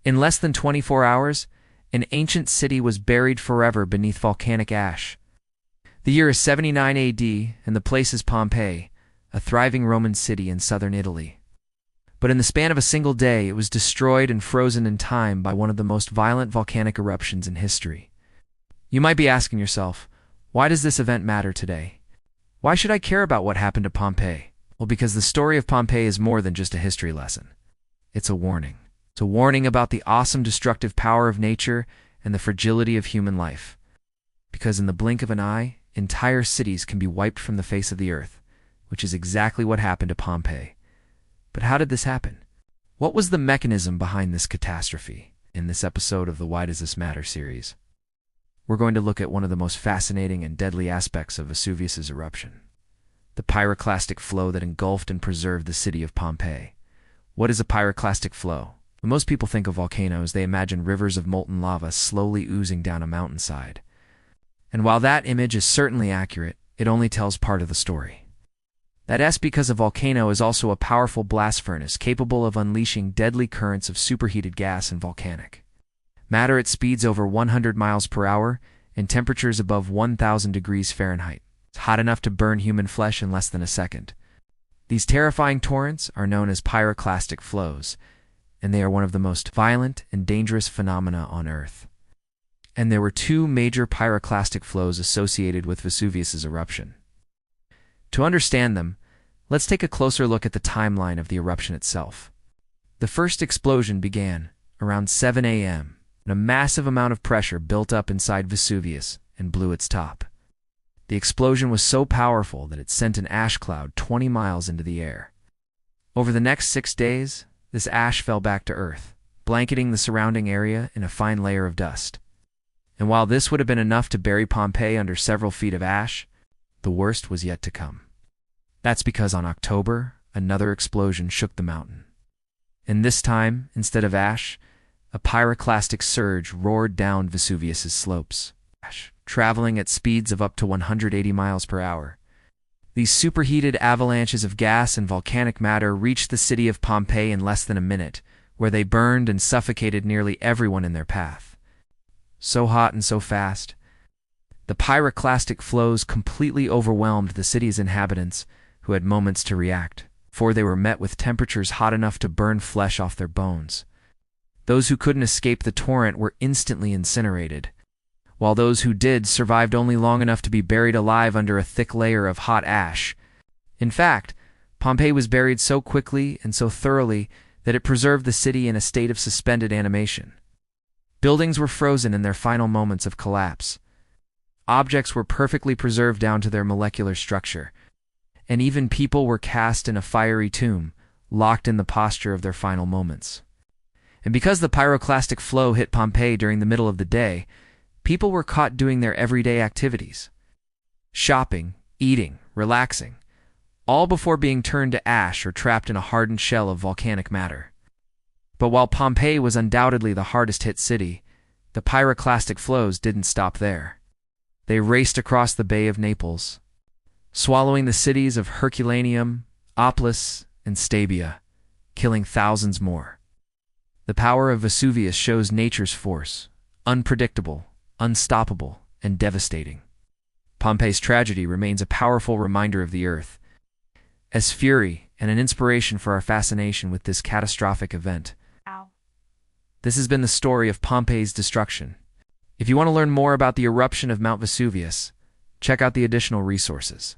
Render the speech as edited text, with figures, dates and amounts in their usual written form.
In less than 24 hours, an ancient city was buried forever beneath volcanic ash. The year is 79 AD, and the place is Pompeii, a thriving Roman city in southern Italy. But in the span of a single day, it was destroyed and frozen in time by one of the most violent volcanic eruptions in history. You might be asking yourself, why does this event matter today? Why should I care about what happened to Pompeii? Well, because the story of Pompeii is more than just a history lesson. It's a warning. It's a warning about the awesome destructive power of nature and the fragility of human life. Because in the blink of an eye, entire cities can be wiped from the face of the earth, which is exactly what happened to Pompeii. But how did this happen? What was the mechanism behind this catastrophe? In this episode of the Why Does This Matter series, we're going to look at one of the most fascinating and deadly aspects of Vesuvius's eruption, the pyroclastic flow that engulfed and preserved the city of Pompeii. What is a pyroclastic flow? When most people think of volcanoes, they imagine rivers of molten lava slowly oozing down a mountainside. And while that image is certainly accurate, it only tells part of the story. That's because a volcano is also a powerful blast furnace capable of unleashing deadly currents of superheated gas and volcanic matter at speeds over 100 miles per hour and temperatures above 1,000 degrees Fahrenheit. It's hot enough to burn human flesh in less than a second. These terrifying torrents are known as pyroclastic flows, and they are one of the most violent and dangerous phenomena on Earth. And there were two major pyroclastic flows associated with Vesuvius's eruption. To understand them, let's take a closer look at the timeline of the eruption itself. The first explosion began around 7 a.m., and a massive amount of pressure built up inside Vesuvius and blew its top. The explosion was so powerful that it sent an ash cloud 20 miles into the air. Over the next 6 days, this ash fell back to Earth, blanketing the surrounding area in a fine layer of dust. And while this would have been enough to bury Pompeii under several feet of ash, the worst was yet to come. That's because on October, another explosion shook the mountain. And this time, instead of ash, a pyroclastic surge roared down Vesuvius's slopes, traveling at speeds of up to 180 miles per hour. These superheated avalanches of gas and volcanic matter reached the city of Pompeii in less than a minute, where they burned and suffocated nearly everyone in their path. So hot and so fast, the pyroclastic flows completely overwhelmed the city's inhabitants, who had moments to react, for they were met with temperatures hot enough to burn flesh off their bones. Those who couldn't escape the torrent were instantly incinerated, while those who did survived only long enough to be buried alive under a thick layer of hot ash. In fact, Pompeii was buried so quickly and so thoroughly that it preserved the city in a state of suspended animation. Buildings were frozen in their final moments of collapse. Objects were perfectly preserved down to their molecular structure, and even people were cast in a fiery tomb, locked in the posture of their final moments. And because the pyroclastic flow hit Pompeii during the middle of the day, people were caught doing their everyday activities. Shopping, eating, relaxing, all before being turned to ash or trapped in a hardened shell of volcanic matter. But while Pompeii was undoubtedly the hardest hit city, the pyroclastic flows didn't stop there. They raced across the Bay of Naples, swallowing the cities of Herculaneum, Oplis, and Stabia, killing thousands more. The power of Vesuvius shows nature's force, unpredictable, unstoppable, and devastating. Pompeii's tragedy remains a powerful reminder of the Earth, as fury and an inspiration for our fascination with this catastrophic event. This has been the story of Pompeii's destruction. If you want to learn more about the eruption of Mount Vesuvius, check out the additional resources.